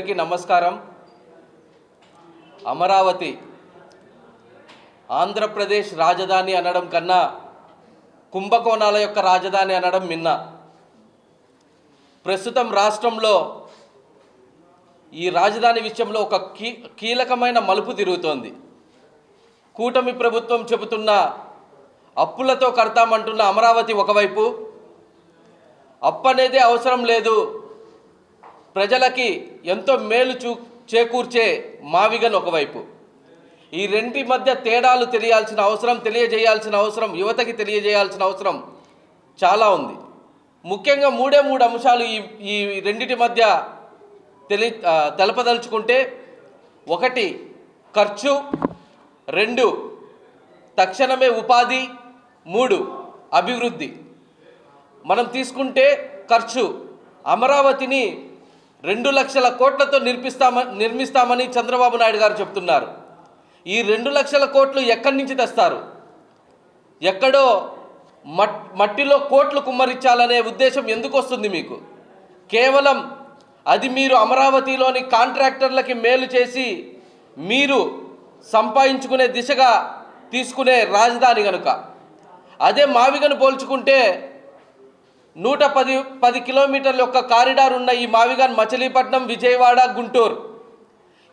అందరికీ నమస్కారం. అమరావతి ఆంధ్రప్రదేశ్ రాజధాని అనడం కన్నా కుంభకోణాల యొక్క రాజధాని అనడం మిన్న. ప్రస్తుతం రాష్ట్రంలో ఈ రాజధాని విషయంలో ఒక కీలకమైన మలుపు తిరుగుతోంది. కూటమి ప్రభుత్వం చెబుతున్న అప్పులతో కడతామంటున్న అమరావతి ఒకవైపు, అప్పనేదే అవసరం లేదు, ప్రజలకి ఎంతో మేలు చేకూర్చే మావిగన్ ఒకవైపు. ఈ రెంటి మధ్య తేడాలు తెలియజేయాల్సిన అవసరం యువతకి తెలియజేయాల్సిన అవసరం చాలా ఉంది. ముఖ్యంగా మూడు అంశాలు ఈ రెండిటి మధ్య తెలపదలుచుకుంటే, 1 ఖర్చు, 2 తక్షణమే ఉపాధి, 3 అభివృద్ధి. మనం తీసుకుంటే ఖర్చు, అమరావతిని 2 లక్షల కోట్లతో నిర్మిస్తామని చంద్రబాబు నాయుడు గారు చెప్తున్నారు. ఈ 2 లక్షల కోట్లు ఎక్కడి నుంచి తెస్తారు? ఎక్కడో మట్టిలో కోట్లు కుమ్మరించాలనే ఉద్దేశం ఎందుకు వస్తుంది మీకు? కేవలం అది మీరు అమరావతిలోని కాంట్రాక్టర్లకి మేలు చేసి మీరు సంపాదించుకునే దిశగా తీసుకునే రాజధాని కనుక. అదే మావిగను పోల్చుకుంటే 110 కిలోమీటర్ల యొక్క కారిడార్ ఉన్న ఈ మావిగన్ మచిలీపట్నం, విజయవాడ, గుంటూరు,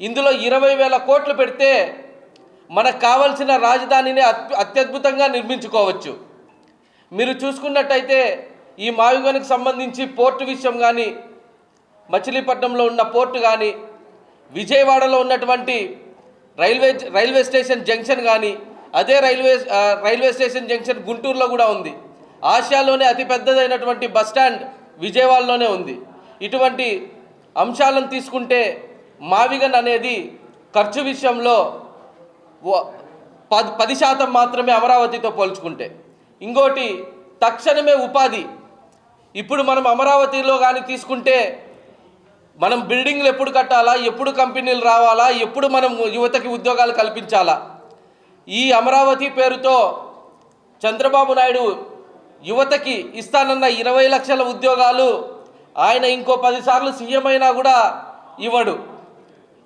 ఇందులో 20,000 కోట్లు పెడితే మనకు కావాల్సిన రాజధానిని అత్యద్భుతంగా నిర్మించుకోవచ్చు. మీరు చూసుకున్నట్టయితే ఈ మావిగన్కి సంబంధించి పోర్టు విషయం కానీ, మచిలీపట్నంలో ఉన్న పోర్టు కానీ, విజయవాడలో ఉన్నటువంటి రైల్వే స్టేషన్ జంక్షన్ కానీ, అదే రైల్వే స్టేషన్ జంక్షన్ గుంటూరులో కూడా ఉంది. ఆసియాలోనే అతిపెద్దదైనటువంటి బస్టాండ్ విజయవాడలోనే ఉంది. ఇటువంటి అంశాలను తీసుకుంటే మావిగన్ అనేది ఖర్చు విషయంలో 10% మాత్రమే అమరావతితో పోల్చుకుంటే. ఇంకోటి తక్షణమే ఉపాధి. ఇప్పుడు మనం అమరావతిలో కానీ తీసుకుంటే మనం బిల్డింగ్లు ఎప్పుడు కట్టాలా, ఎప్పుడు కంపెనీలు రావాలా, ఎప్పుడు మనం యువతకి ఉద్యోగాలు కల్పించాలా? ఈ అమరావతి పేరుతో చంద్రబాబు నాయుడు యువతకి ఇస్తానన్న 20 లక్షల ఉద్యోగాలు ఆయన ఇంకో 10 సార్లు సీఎం అయినా కూడా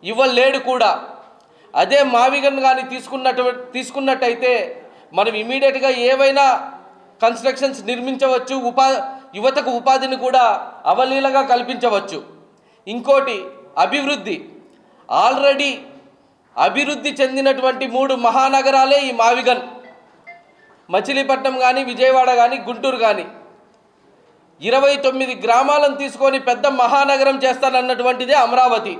ఇవ్వలేడు కూడా. అదే మావిగన్ కానీ తీసుకున్నట్టయితే మనం ఇమీడియట్గా ఏవైనా కన్స్ట్రక్షన్స్ నిర్మించవచ్చు, యువతకు ఉపాధిని కూడా అవలీలగా కల్పించవచ్చు. ఇంకోటి అభివృద్ధి. ఆల్రెడీ అభివృద్ధి చెందినటువంటి 3 మహానగరాలే ఈ మావిగన్. మచిలీపట్నం కానీ, విజయవాడ కానీ, గుంటూరు కానీ 29 గ్రామాలను తీసుకొని పెద్ద మహానగరం చేస్తానన్నటువంటిదే అమరావతి.